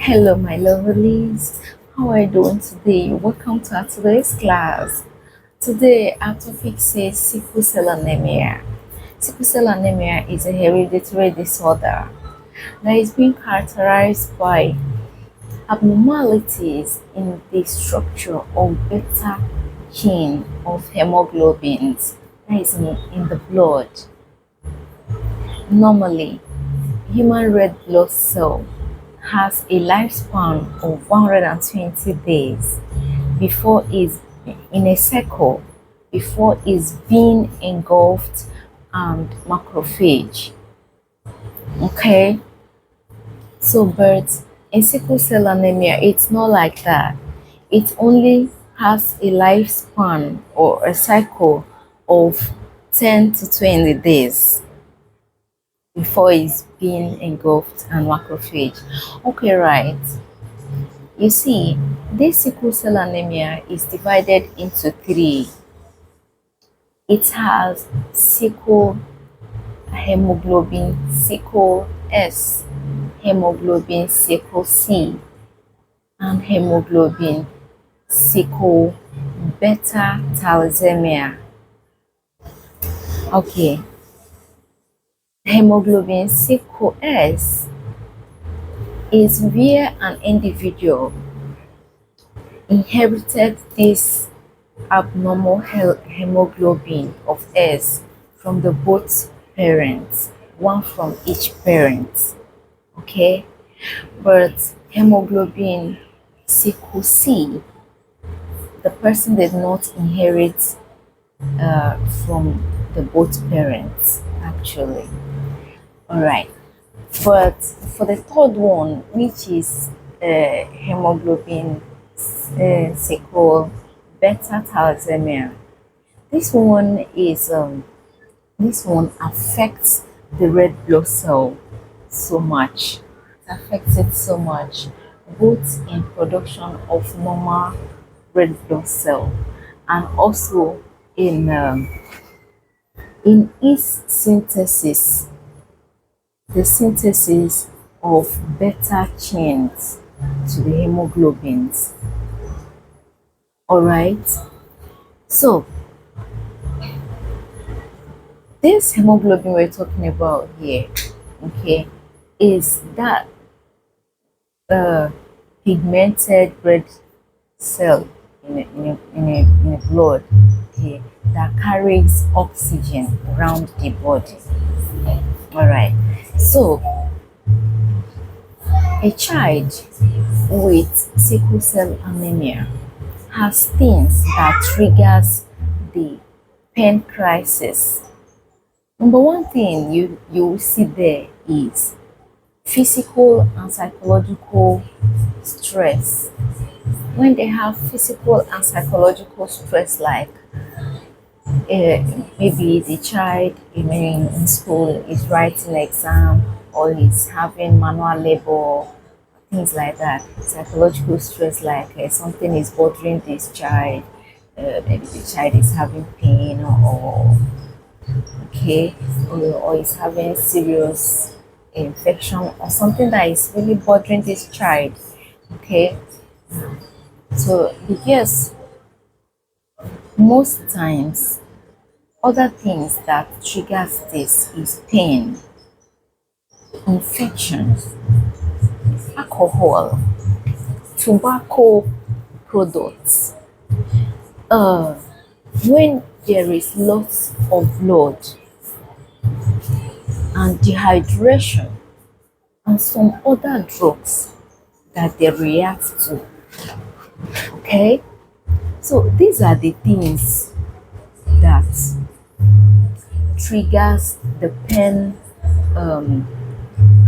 Hello, my lovelies. How are you doing today? Welcome to our today's class. Today, our topic says sickle cell anemia. Sickle cell anemia is a hereditary disorder that is being characterized by abnormalities in the structure of beta chain of hemoglobins that is in the blood. Normally, human red blood cell has a lifespan of 120 days before it's in a cycle before it's being engulfed and macrophage. Okay, so but in sickle cell anemia, it's not like that. It only has a lifespan or a cycle of 10 to 20 days before it's being engulfed and macrophage. Okay, right. You see, this sickle cell anemia is divided into three. It has sickle hemoglobin sickle S, hemoglobin sickle C, and hemoglobin sickle beta thalassemia. Okay, hemoglobin sickle S is where an individual inherited this abnormal hemoglobin of S from the both parents, one from each parent. Okay, but hemoglobin sickle C, the person did not inherit from the both parents actually. All right, but for the third one, which is hemoglobin sickle beta thalassemia, this one is this one affects the red blood cell so much. It affects it so much, both in production of normal red blood cell and also in its synthesis, the synthesis of beta chains to the hemoglobins. All right. So this hemoglobin we're talking about here, okay, is that pigmented red cell in a blood, okay, that carries oxygen around the body. All right. So a child with sickle cell anemia has things that triggers the pain crisis. Number one thing you will see there is physical and psychological stress. When they have physical and psychological stress, like maybe the child in school is writing exam or is having manual labor, things like that. Psychological stress, like something is bothering this child, maybe the child is having pain or okay, or is having serious infection or something that is really bothering this child. Okay, so yes, most times other things that triggers this is pain, infections, alcohol, tobacco products. Uh, when there is lots of blood and dehydration and some other drugs that they react to. Okay, so these are the things that triggers the pain um,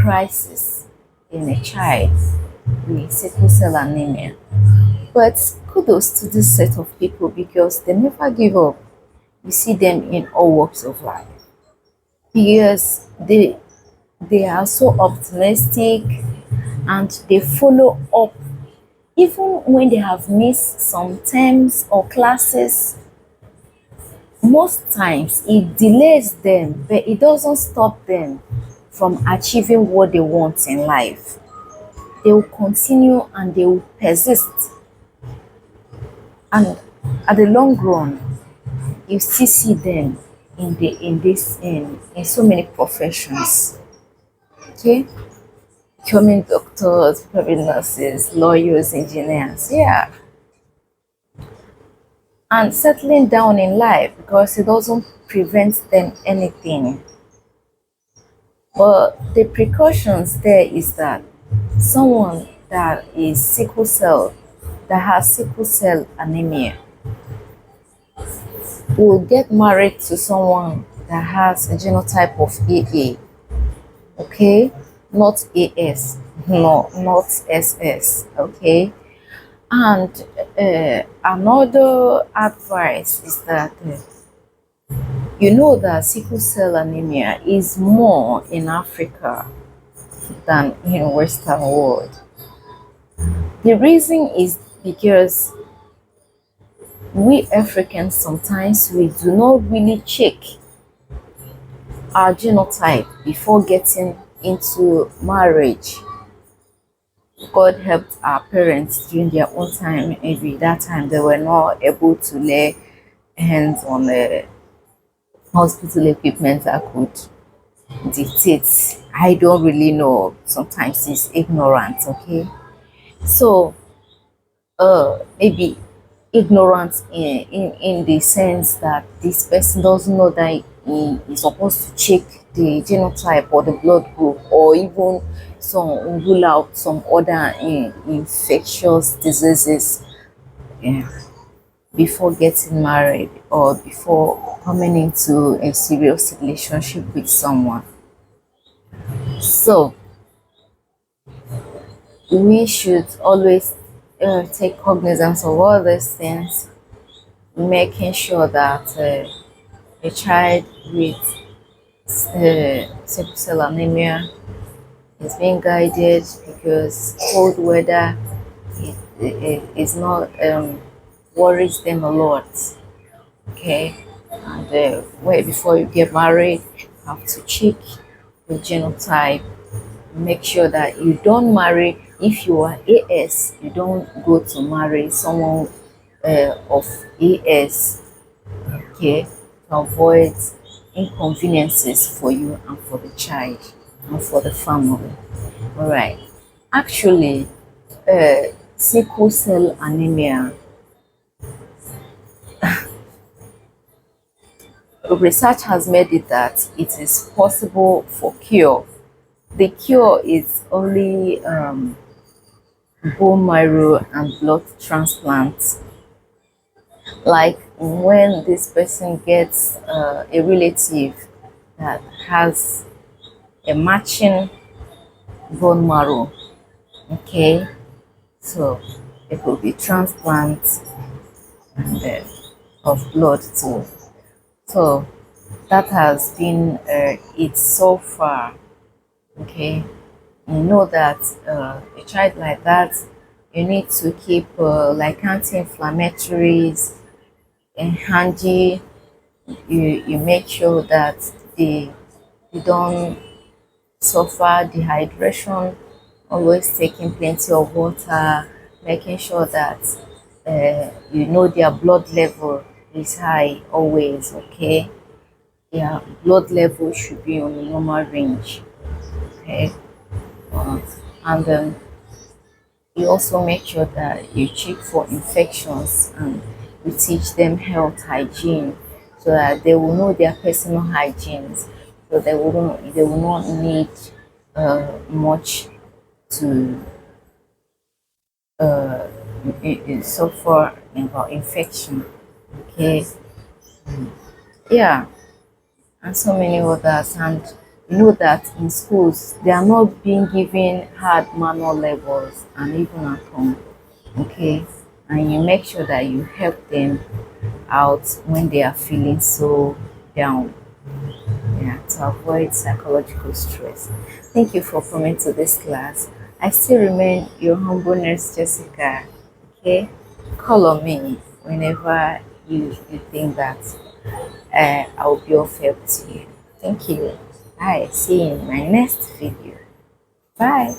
crisis in a child with sickle cell anemia. But kudos to this set of people because they never give up. You see them in all walks of life because they are so optimistic and they follow up even when they have missed some terms or classes. Most times it delays them, but it doesn't stop them from achieving what they want in life. they will continue and they will persist. And at the long run, you still see them in so many professions. Okay, becoming doctors, becoming nurses, lawyers, engineers. Yeah, and settling down in life because it doesn't prevent them anything. But the precautions there is that someone that is sickle cell, that has sickle cell anemia, will get married to someone that has a genotype of AA, okay? Not AS, no, not SS, okay? And another advice is that you know that sickle cell anemia is more in Africa than in Western world. The reason is because we Africans sometimes we do not really check our genotype before getting into marriage. God helped our parents during their own time. Maybe that time they were not able to lay hands on the hospital equipment that could dictate. I don't really know. Sometimes it's ignorant, okay? So maybe ignorance in the sense that this person doesn't know that he is supposed to check the genotype or the blood group or even some rule out some other infectious diseases, yeah, before getting married or before coming into a serious relationship with someone. So we should always take cognizance of all these things, making sure that a child with sickle cell anemia is being guided because cold weather is not worries them a lot. Okay, and way before you get married, you have to check your genotype. Make sure that you don't marry if you are AS. You don't go to marry someone of AS, okay, to avoid inconveniences for you and for the child and for the family. All right. Actually, sickle cell anemia, research has made it that it is possible for cure. The cure is only bone marrow and blood transplant. Like when this person gets a relative that has a matching bone marrow, okay, so it will be transplant and of blood too. So that has been it so far, okay. You know that a child like that, you need to keep like anti-inflammatories and handy. You make sure that they don't suffer dehydration, always taking plenty of water, making sure that you know their blood level is high always, okay? Their blood level should be on the normal range, okay? Uh, and you also make sure that you check for infections and you teach them health hygiene so that they will know their personal hygienes, so they will not need much to uh, suffer about infection, okay. Yeah, and so many others. And you know that in schools they are not being given hard manual levels and even at home, okay, and you make sure that you help them out when they are feeling so down, yeah, to avoid psychological stress. Thank you for coming to this class. I still remain your humble nurse Jessica, okay. Call on me whenever you think that I will be of help to you. Thank you. Bye. See you in my next video. Bye.